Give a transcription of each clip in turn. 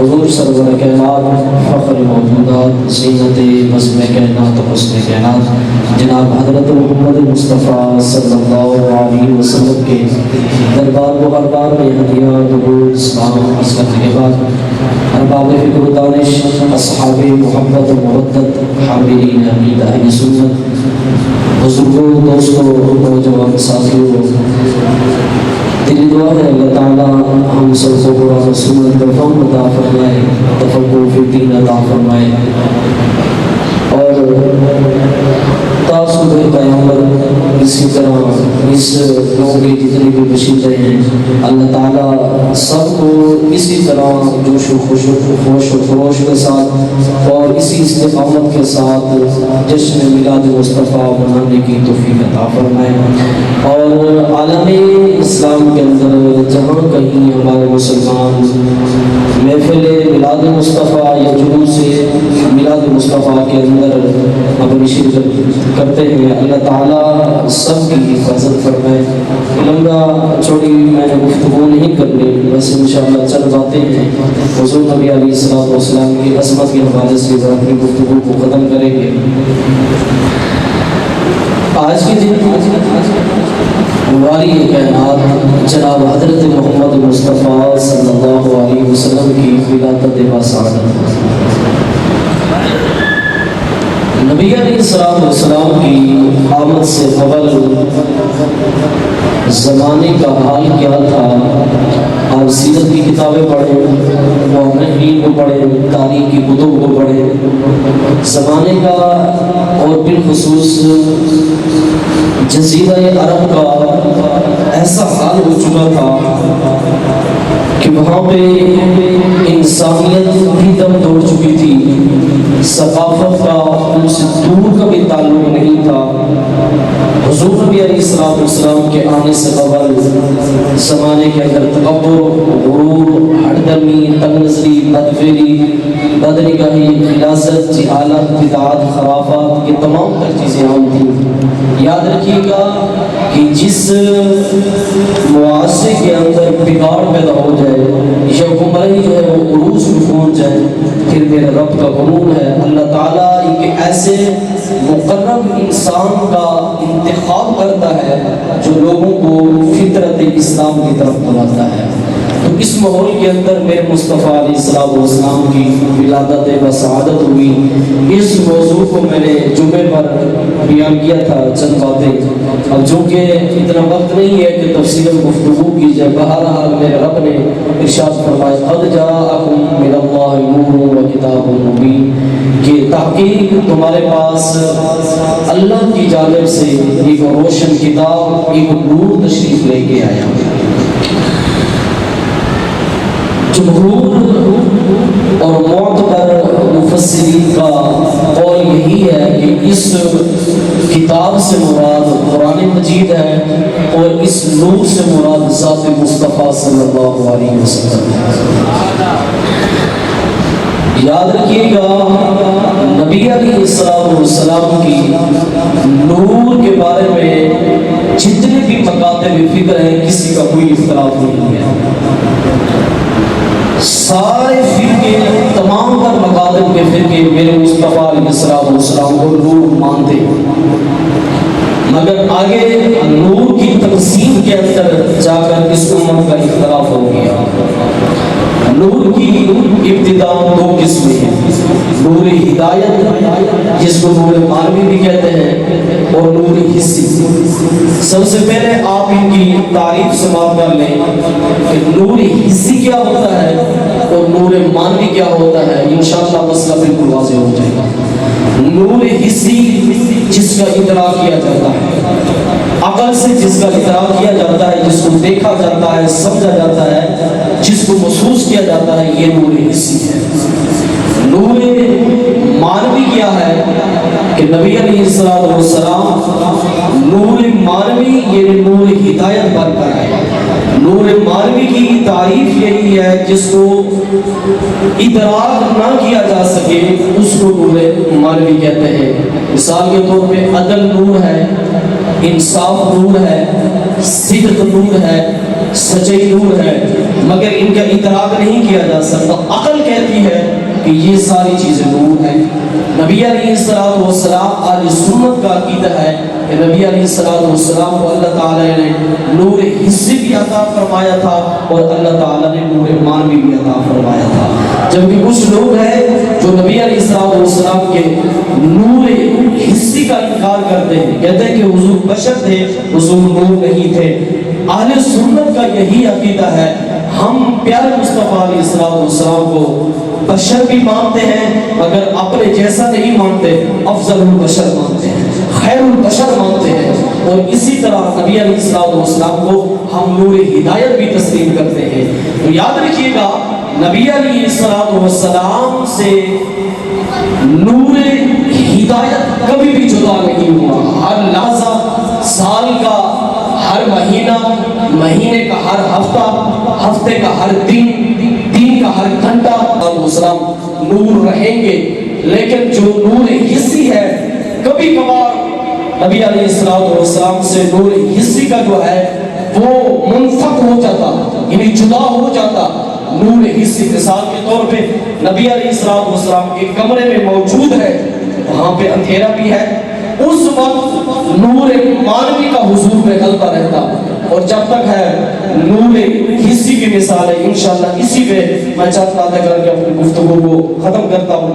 حضور سرور کائنات فخر موجودات زینت بزم کائنات و حسن کائنات جناب حضرت محمد مصطفیٰ صلی اللہ علیہ وسلم کے دربار و دربار میں ہدیہ درود سلام عرض کرنے کے بعد ارباب فکر و دانش اصحاب محبت و مودت حاملین عقیدہ اہل سنت بزرگوں دوستوں نوجوان ساتھیوں، دلی دعا ہے اللہ تعالیٰ ہم سب کو قرآن و سنت پر فہم عطا فرمائے، تفقہ فی الدین عطا فرمائے، اور تاصل قیامت اسی طرح اس لوگوں کے جتنے بھی بشیریں ہیں اللہ تعالیٰ سب کو اسی طرح جوش و خوش و خروش کے ساتھ اور اسی استقامت کے ساتھ جشن میلاد مصطفیٰ منانے کی توفیق عطا فرمائے، اور عالم اسلام کے اندر جہاں کہیں ہمارے مسلمان محفل میلاد مصطفیٰ یا جلوس میلاد مصطفیٰ کے اندر اپنی شرکت کرتے ہیں، اللہ تعالیٰ سب کی حفاظت فرمائے۔ لمبا چوڑی میں نے گفتگو نہیں کرنی، بس انشاءاللہ چند باتیں ہیں حضور نبی علیہ الصلوۃ والسلام کی عظمت کے حوالے سے اپنی گفتگو کو ختم کریں گے۔ آج کے دن والی کائنات جناب حضرت محمد مصطفیٰ صلی اللہ علیہ وسلم کی ولادت باسعادت، نبی علیہ السلام کی آمد سے قبل زمانے کا حال کیا تھا؟ آپ سیرت کی کتابیں پڑھیں، مورخین کو پڑھیں، تاریخ کی کتب کو پڑھیں، زمانے کا اور بالخصوص جزیرہ عرب کا ایسا حال ہو چکا تھا کہ وہاں پہ انسانیت بھی دم توڑ چکی تھی، ثقافت کا ان سے دور کا بھی تعلق نہیں تھا۔ حضور نبی علیہ السلام کے آنے سے قبل زمانے کے اندر تکبر، غرور، ہڑدمی، تنگ نظری، بدفعلی، بدنگاہی، غلاظت، جہالت، بدعات، خرافات، یہ تمام تر چیزیں عام تھیں۔ یاد رکھیے گا کہ جس معاشرے کے اندر بگاڑ پیدا ہو جائے یا حکمرانی جو ہے وہ عروج میں پہنچ جائے، پھر میرے رب کا قانون ہے اللہ تعالیٰ ایک ایسے مقرب انسان کا انتخاب کرتا ہے جو لوگوں کو فطرت اسلام کی طرف بلاتا ہے۔ تو اس ماحول کے اندر میرے مصطفیٰ علیہ السلام کی ولادت بسعادت ہوئی۔ اس موضوع کو میں نے جمعے پر بیان کیا تھا چند باتیں، اب جو کہ اتنا وقت نہیں ہے کہ تفصیل گفتگو کی جائے، بہرحال میرے رب نے ارشاد فرمایا قد جاءکم من اللہ نور و کتاب مبین، کہ تحقیق تمہارے پاس اللہ کی جانب سے ایک روشن کتاب، ایک نور تشریف لے کے آیا۔ جمہور اور معتبر مفسرین کا قول یہی ہے کہ اس کتاب سے مراد قرآن مجید ہے اور اس نور سے مراد ذات مصطفیٰ صلی اللہ علیہ وسلم ہے۔ یاد رکھیے گا نبی علیہ السلام کی نور کے بارے میں جتنے بھی مکاتب فکر ہیں کسی کا کوئی اختلاف نہیں ہے، سارے فرقے تمام پر مکاتب کے فرقے میرے مصطفیٰ علیہ السلام کو نور مانتے ہیں، مگر آگے نور کی تقسیم کے اندر جا کر اس امت کا اختلاف ہو گیا۔ نور کی ابتدا دو قسمیں ہیں، نور ہدایت جس کو نور معنوی بھی کہتے ہیں اور نور حسی۔ سب سے پہلے آپ ان کی تعریف سماعت کر لیں کہ نور حسی کیا ہوتا ہے اور نور معنوی کیا ہوتا ہے، انشاءاللہ مسئلہ بالکل واضح ہو جائے گا۔ نور حسی جس کا ادراک کیا جاتا ہے، عقل سے جس کا ادراک کیا جاتا ہے، جس کو دیکھا جاتا ہے، سمجھا جاتا ہے، جس کو محسوس کیا جاتا ہے، یہ نور حسی ہے۔ نور معنوی کیا ہے کہ نبی علیہ السلام نور معنوی یعنی نور ہدایت بن کر آئے۔ نور معنوی کی تعریف یہی ہے جس کو ادراک نہ کیا جا سکے اس کو نور معنوی کہتے ہیں۔ مثال کے طور پہ عدل نور ہے، انصاف نور ہے، صدق نور ہے، سچائی نور ہے، مگر ان کا ادراک نہیں کیا جا سکتا۔ عقل کہتی ہے کہ یہ ساری چیزیں نور ہیں۔ نبی علیہ السلام اہل سنت کا عقیدہ ہے کہ نبی علیہ السلام کو اللہ تعالیٰ نے نور حسی بھی عطا فرمایا تھا اور اللہ تعالیٰ نے نور معنوی بھی عطا فرمایا تھا، جبکہ کچھ لوگ ہیں جو نبی علیہ السلام کے نور حسی کا انکار کرتے ہیں، کہتے ہیں کہ حضور بشر تھے، حضور نور نہیں تھے۔ اہل سنت کا یہی عقیدہ ہے، ہم پیارے مصطفیٰ علیہ السلام کو بشر بھی مانتے ہیں مگر اپنے جیسا نہیں مانتے، افضل البشر مانتے ہیں، خیر البشر مانتے ہیں، اور اسی طرح نبی علیہ السلام کو ہم نور ہدایت بھی تسلیم کرتے ہیں۔ تو یاد رکھیے گا، نبی علیہ السلام سے نور ہدایت کبھی بھی جدا نہیں ہوا۔ ہر لحظہ، سال کا ہر مہینہ، مہینے کا ہر ہفتہ، ہفتے کا ہر دن، دن کا ہر گھنٹہ السلام نور رہیں گے، لیکن جو نور حسی ہے کبھی کبھار نبی علیہ السلام سے نور حسی کا جو ہے وہ منفک ہو جاتا، یعنی جدا ہو جاتا۔ نور حسی مثال کے طور پہ نبی علیہ السلام ایک کمرے میں موجود ہے، وہاں پہ اندھیرا بھی ہے، اس وقت نور معنوی کا حضور پہ غلبہ رہتا، اور جب تک ہے نور حسی کی مثال ہے۔ انشاءاللہ اسی پہ میں چند باتیں کر کے اپنی گفتگو کو ختم کرتا ہوں۔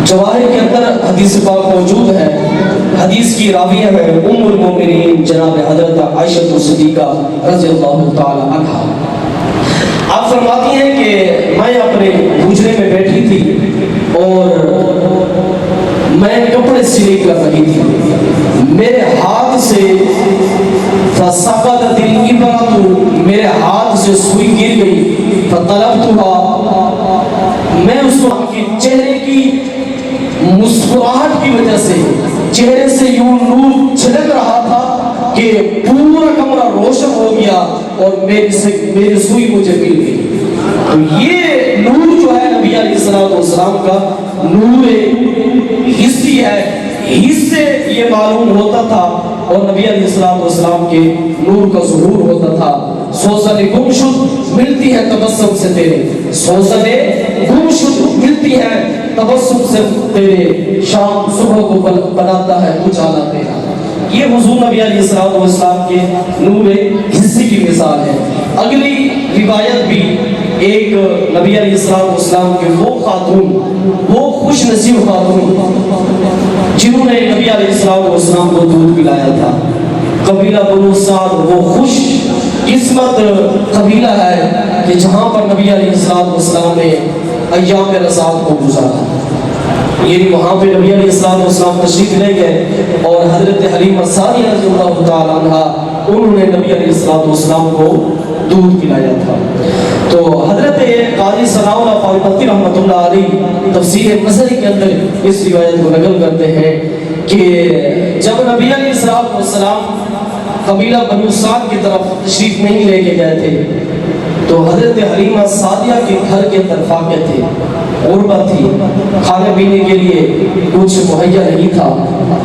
جواہر کے اندر حدیث پاک موجود ہے، حدیث کی راویہ ہے ام المومنین جناب حضرت عائشہ صدیقہ رضی اللہ تعالی عنہا۔ آپ فرماتی ہیں کہ میں اپنے حجرے میں بیٹھی تھی اور میں کپڑے سلی کر رہی تھی، میرے ہاتھ سے فسقطت الابرۃ، میرے ہاتھ سے سوئی گر گئی، فطلبتها، میں اس وقت کی چہرے کی مسکراہٹ کی وجہ سے چہرے سے یوں نور چھلک رہا تھا کہ پورا کمرہ روشن ہو گیا اور میری سوئی مجھے مل گئی۔ تو یہ نور جو ہے نبی علیہ السلام کا نور حسی ہے، حصے یہ معلوم ہوتا تھا، اور نبی علیہ السلام کے نور کا ظہور ہوتا تھا۔ سوزن گمشد ملتی ہے تبسم سے تیرے، سوزن گمشد ملتی ہے تبسم سے تیرے، شام صبح کو بناتا ہے اجالا تیرا۔ یہ حضور نبی علیہ السلام کے نور حسی کی مثال ہے۔ اگلی روایت بھی ایک نبی علیہ السلام کے وہ خاتون، وہ خوش نصیب خاتون جنہوں نے نبی علیہ السلام کو دودھ پلایا تھا، قبیلہ بنو سعد، وہ خوش قسمت قبیلہ ہے کہ جہاں پر نبی علیہ السلام نے ایام رضاعت کو گزارا، یعنی وہاں پہ نبی علیہ السلام تشریف لے گئے، اور حضرت حلیمہ سعدیہ رضی اللہ تعالی عنہا انہوں نے نبی علیہ السلام کو دودھ پلایا تھا۔ تو حضرت قاضی ثناء اللہ پاکپتی رحمۃ اللہ علیہ تفسیر مظہری کے اندر اس روایت کو نقل کرتے ہیں کہ جب نبی علیہ السلام قبیلہ بنو سعد کی طرف تشریف نہیں لے کے گئے تھے تو حضرت حلیمہ سعدیہ کے گھر کے اندر فاقے تھے، غربت تھی، کھانے پینے کے لیے کچھ مہیا نہیں تھا،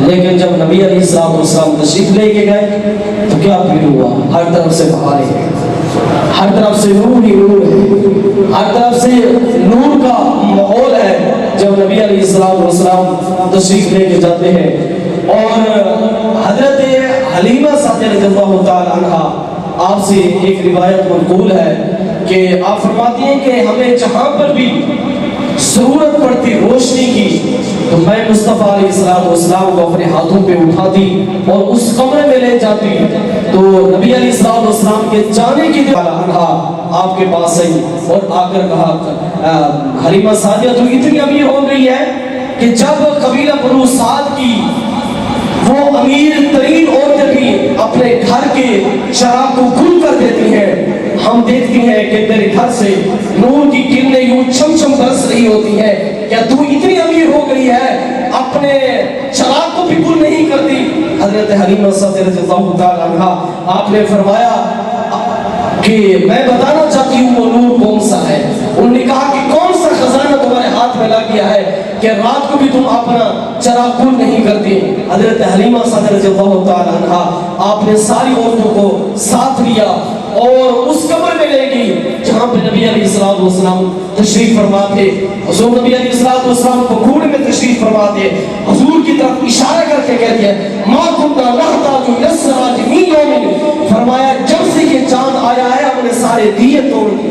لیکن جب نبی علیہ السلام تشریف لے کے گئے تو کیا پھر ہوا، ہر طرف سے بہاریں ہیں، ہر طرف سے نور ہی نور ہے، ہر طرف سے نور کا ماحول ہے جب نبی علیہ السلام تشریف لے کے جاتے ہیں۔ اور حضرت حلیمہ سعدیہ رضی اللہ تعالی عنہا آپ سے ایک روایت منقول ہے کہ آپ فرماتی ہیں کہ ہمیں جہاں پر بھی ضرورت پڑتی روشنی کی تو میں مصطفیٰ علیہ السلام کو اپنے ہاتھوں پہ اٹھاتی اور اس کمرے میں لے جاتی، تو نبی علیہ السلام کے جانے کی عنہا آپ کے پاس آئی اور آ کر کہا حلیمہ سعدیہ تو اتنی امیر ہو گئی ہے کہ جب قبیلہ بنو سعد کی وہ امیر ترین عورتیں بھی اپنے گھر کے چراغ کو گل کر دیتی ہیں، ہم دیکھتی ہیں کہ تیرے گھر سے نور کی کرنیں یوں چھم چھم برس رہی ہوتی ہیں، کیا تو اتنی امیر ہو گئی ہے اپنے چراغ کو بھی گل نہیں کرتی؟ حضرت حلیمہ سعدیہ رضی اللہ تعالی عنہا آپ نے فرمایا کہ میں بتانا چاہتی ہوں وہ نور کون سا ہے۔ انہوں نے کہا کہ کون سا خزانہ تمہارے ہاتھ میں لا گیا ہے؟ کہ رات کو بھی تم اپنا چراغ کھول نہیں کرتے. حضرت حلیمہ سعدیہ رضی اللہ تعالی عنہا آپ نے ساری عورتوں کو ساتھ لیا اور اس قبر میں لے گئی جہاں پہ نبی علیہ الصلوۃ والسلام تشریف فرما تھے. حضور نبی علیہ الصلوۃ والسلام بخوڑ میں تشریف فرما تھے. حضور کی طرف اشارہ کر کے کہتے ہیں ما کننا نحتاج الی السراج من یوم، فرمایا جب سے یہ چاند آیا ہے ہم نے سارے دیے توڑ دیے.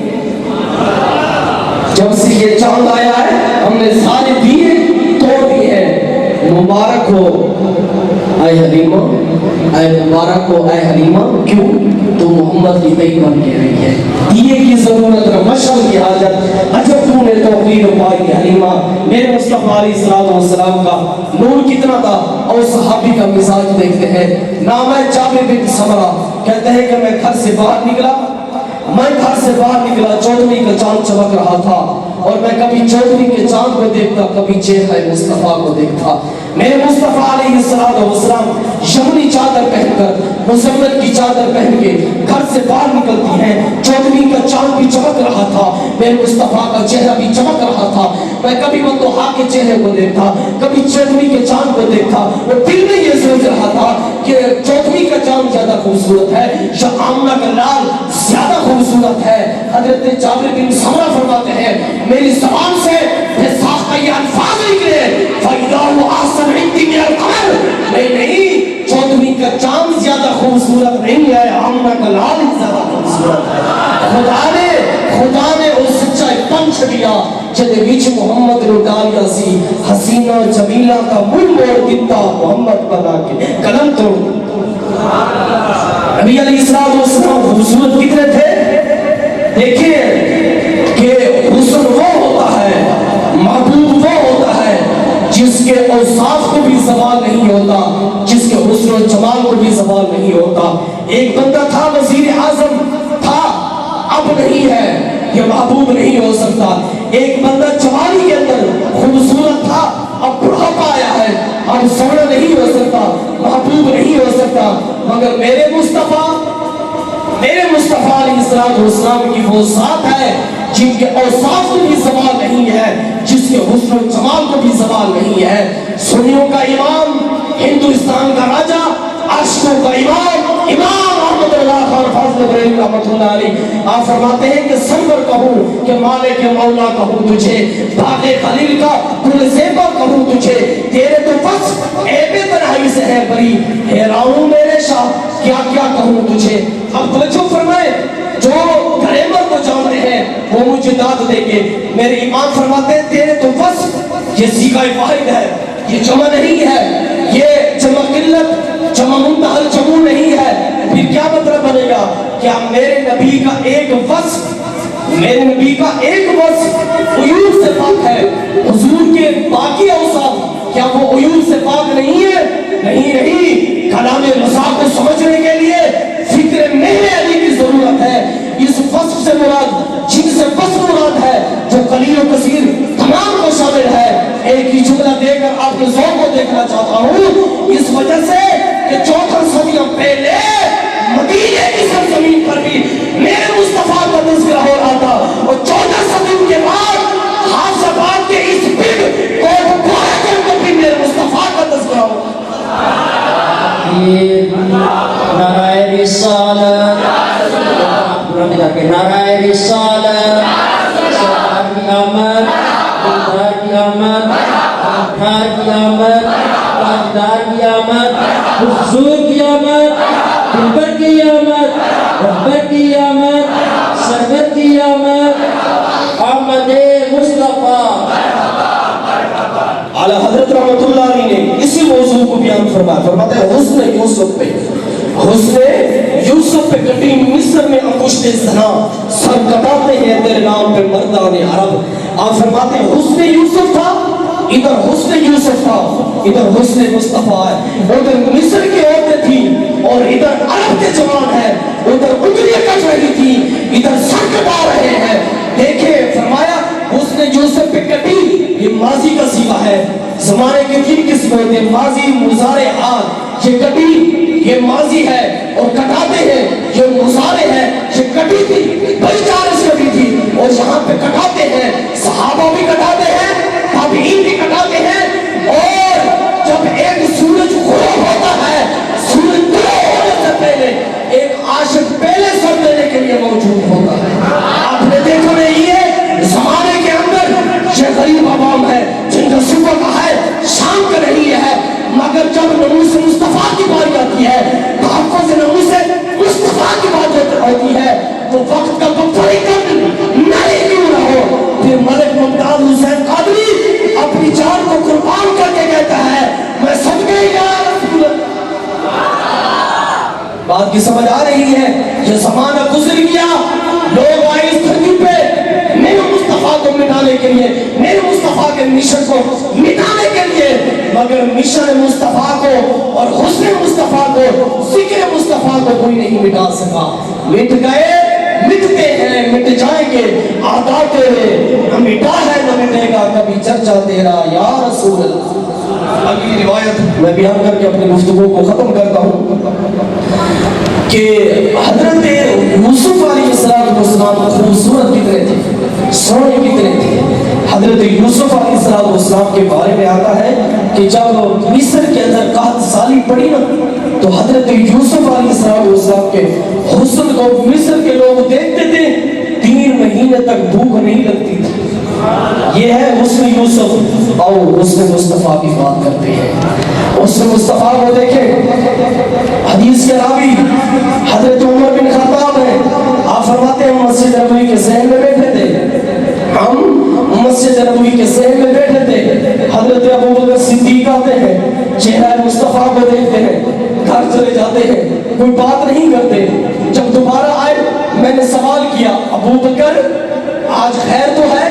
جب سے یہ چاند آیا ہے ہم نے سارے دیے توڑ دیے ہیں. مبارک ہو اے حلیمہ، اے مبارک ہو اے حلیمہ، کیوں؟ تو محمد کی بیٹی بن کے رہی ہے. دیے کی ضرورت نہ مشعل کی حاجت، عجب تو نے توفیق پائی حلیمہ. میرے مصطفیٰ علیہ السلام کا نور کتنا تھا. اور صحابی کا مزاج دیکھتے ہیں. نام ہے جابر بن سمرہ، کہتے ہیں کہ میں گھر سے باہر نکلا، چودھری کا چاند چمک رہا تھا اور میں کبھی چودھری کے چاند کو دیکھتا، کبھی چہرہ مصطفیٰ کو دیکھتا. میرے مصطفیٰ علیہ السلام یمنی چادر پہن کر، مزمل کی چادر پہن کے گھر سے باہر نکلتی ہیں. چودھری کا چاند بھی چمک رہا تھا، میرے مصطفیٰ کا چہرہ بھی چمک رہا تھا. میں کبھی بندوہا کے چہرے کو دیکھتا، کبھی چودھری کے چاند کو دیکھتا اور دل میں یہ سوچ رہا تھا کہ چودھری کا چاند زیادہ خوبصورت ہے یا آمنہ کا لال زیادہ خوبصورت ہے. حضرت جابر بن سمرہ فرماتے ہیں میری زبان سے بے ساختہ یہ الفاظ نکلے فَإِذَا أَحْسَنُ عِنْدِي مِنَ الْقَمَرِ، نہیں چودھری کا چاند زیادہ خوبصورت نہیں ہے، آمنہ کا لال زیادہ خوبصورت ہے. خدا نے اس سچائی پنچ دیا جدے وچ محمد نے ڈالیا سی حسینہ جمیلہ کا منہ موڑ دیتا محمد بنا کے قلم توڑ. نبی علیہ السلام خوبصورت کتنے تھے؟ دیکھیں کہ حسن وہ ہوتا ہے، محبوب وہ ہوتا ہے جس کے اوصاف کو بھی زوال نہیں ہوتا، جس کے حسن و جمال کو بھی زوال نہیں ہوتا. ایک بندہ تھا وزیر اعظم تھا، اب نہیں ہے، یہ محبوب نہیں ہو سکتا. ایک بندہ جوانی کے اندر خوبصورت تھا، اب بڑھاپا آیا ہے، اب سونا نہیں ہو سکتا، محبوب نہیں ہو سکتا. مگر میرے مصطفیٰ علیہ السلام کی وہ ذات ہے جن کے اوصاف کو بھی زوال نہیں ہے، جس کے حسن و جمال کو بھی زوال نہیں ہے. سنیوں کا امام، ہندوستان کا راجہ، عاشقوں کا امام احمد اللہ خان فاضل بریلوی رحمۃ اللہ علیہ، آپ فرماتے ہیں کہ سرور کہوں کہ مالک مولا کہوں تجھے، باغ خلیل کا گل زیبا کہوں تجھے، تیرے تو وصف عیب تنہائی سے ہے بری، حیران میرے شاہ کیا کیا کہوں تجھے. اب توجہ فرمائے، جو گریمر کو جانتے ہیں وہ مجھے داد دیں گے. میرے امام فرماتے ہیں تیرے تو وصف، یہ صیغہ واحد ہے، یہ جمع نہیں ہے، یہ جمع قلت، جمع منتہل جمع نہیں ہے. پھر کیا مطلب بنے گا؟ کیا میرے نبی کا ایک وصف عیوب سے پاک ہے؟ حضور کے باقی اوصاف کیا وہ عیوب سے پاک نہیں ہے؟ نہیں. کلام رضا کو سمجھنے کے لیے فکر میرے علی کی ضرورت ہے. اس وصف سے مراد، جن سے وصف مراد ہے جو قلیل و کثیر تمام کو شامل ہے. ایک ہی جملہ دے کر آپ کے ذوق کو دیکھنا چاہتا ہوں، اس وجہ سے کہ 14 صدیوں پہلے مدینے کی سرزمین پر بھی میرے مصطفیٰ کا تذکرہ ہو رہا تھا، اور 14 صدیوں کے بعد حافظ آباد کے اس پنڈ کوٹکوارا کے اندر بھی میرے مصطفیٰ کا تذکرہ ہو رہا تھا. نعرہ رسالت، نعرہ رسالت، سرکار کی آمد، دیدار کی آمد، آخر کی آمد، تاجدار کی آمد، حضور کی آمد، دلبر کی آمد، رہبر کی آمد، سرور کی آمد، آمد مصطفیٰ. اعلیٰ حضرت رحمت اللہ علیہ نے اسی موضوع کو بیان فرماتے ہیں حسن یوسف پہ کٹی مصر میں انگشت زنا، سر کٹاتے ہیں تیرے نام پہ مردان عرب. آپ فرماتے ہیں حسن یوسف تھا، ادھر حسن یوسف تھا، ادھر حسن مصطفیٰ ہے. ادھر مصر کی عورتیں تھیں اور ادھر عرب کے جوان ہیں، ادھر انگلیاں کٹ رہی تھی، ادھر سر کٹا رہے ہیں. دیکھیں فرمایا حسن یوسف پہ کٹی، یہ ماضی کا صیغہ ہے. زمانے کے تین قسم ہوتے ہیں، ماضی، مضارع، حال. یہ کٹی یہ ماضی ہے اور کٹاتے ہیں یہ مضارع ہے. یہ کٹی تھی، بڑی چارش کٹی تھی اور یہاں پہ کٹاتے ہیں. صحابہ بھی کٹاتے ہیں، تابعین بھی کٹاتے حسین قادری اپنی جان کو قربان کر کے کہتا ہے میں صدقے یا رسول اللہ. بات کی سمجھ آ رہی ہے؟ یہ زمانہ گزر گیا، لوگ آئے اس دھرتی پہ میرے مصطفیٰ کو مٹانے کے لیے، میرے مصطفیٰ کے مشن کو مٹانے کے لیے، مگر مشن مصطفیٰ کو اور حسن مصطفیٰ کو، ذکر مصطفیٰ کو کوئی نہیں مٹا سکا. مٹ گئے، مٹتے ہیں، مٹ جائیں گے آدھا تیرے، نہ مٹا ہے نہ مٹے گا کبھی چرچا تیرا یا رسول اللہ. اگلی روایت میں بیان کر کے اپنی گفتگو کو ختم کرتا ہوں کہ حضرت یوسف علیہ السلام خوبصورت کتنے تھے، سونے کتنے تھے. حضرت یوسف علیہ السلام کے بارے میں آتا ہے کہ جب مصر کے اندر قحط سالی پڑی نا تو حضرت یوسف علیہ السلام کے حسن کو مصر کے لوگ دیکھتے تھے، 3 مہینے تک بھوک نہیں لگتی تھی. یہ ہے حسن یوسف. اور حسن مصطفیٰ کی بات کرتے ہیں. حسن مصطفیٰ کو دیکھیں، حدیث کے راوی حضرت عمر بن خطاب ہے. آپ فرماتے ہیں مسجد نبوی کے صحن میں بیٹھے تھے، ہم مسجد نبوی کے صحن میں بیٹھے تھے، حضرت ابوبکر صدیق آتے ہیں، چہرہ مصطفیٰ کو دیکھتے ہیں، گھر چلے جاتے ہیں، کوئی بات نہیں کرتے. جب دوبارہ آئے میں نے سوال کیا ابوبکر آج خیر تو ہے؟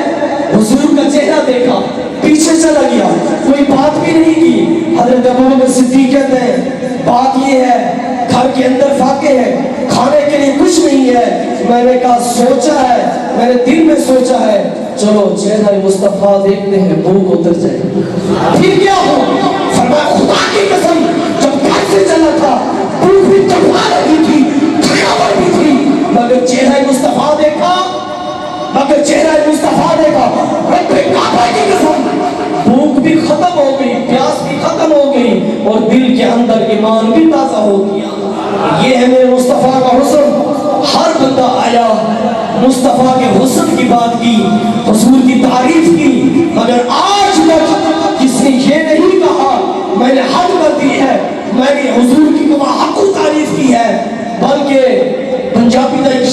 حضور کا چہرہ دیکھا، پیچھے چلا گیا، کوئی بات بھی نہیں کی. حضرت ابوبکر صدیق کہتے ہیں بات یہ ہے گھر کے اندر فاقے ہے، کھانے کے لیے کچھ نہیں ہے. میں نے کہا سوچا ہے، میں نے دل میں سوچا ہے چلو چہرہ مصطفیٰ دیکھتے ہیں بھوک اتر جائے. پھر کیا ہو؟ فرمایا خدا کی قسم جب گھر سے چلا تھا بھوک بھی تڑپا رہی تھی، تھکاوٹ بھی تھی، مگر چہرہ مصطفیٰ دیکھا، مگر چہرہ مصطفیٰ دیکھا، رب کعبہ کی قسم بھوک بھی ختم ہو گئی، پیاس بھی ختم ہو گئی اور دل کے اندر ایمان بھی تازہ ہو گیا. یہ ہے میرے مصطفیٰ کا حسن. ہر بندہ آیا مصطفیٰ کے حسن کی بات کی، حضور کی تعریف کی، مگر آج تک کس نے یہ نہیں کہا میں نے حد کر دی ہے، میں نے حضور کی حق و تعریف کی ہے. بلکہ پنجابی کا ایک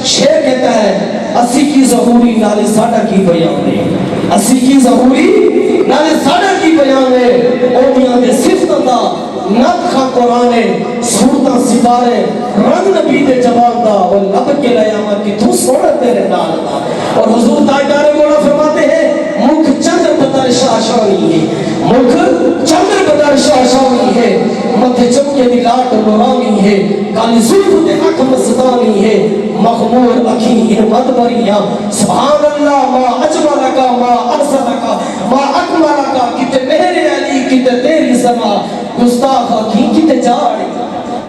شعر کہتا ہے اسی کی ظہوری نالے ساڑا کی بیان ہے، اسی کی ظہوری نالے ساڑا کی بیان ہے. اوڑیاں دے صفتاں دا نت خا قرآن صورتاں ستارے رنگ نبی دے جوان دا اور لب کے لیاما کی تو سوڑا تیرے نال دا. اور حضور تاجدار گوڑا فرماتے ہیں مکھ چندر بدر شاشانی ہے، مکھ چندر بدر شاشانی ہے، متھے چمکے دی لاٹ نورانی ہے، کالی زلف دے اکھ مستانی ہے، مخمور اکھی ہے مدبریاں. سبحان اللہ ما اجملکا ما ارسلکا ما اکملکا، کتے میرے علی کتے تیری سما گستاخ اکھی کتے جاڑی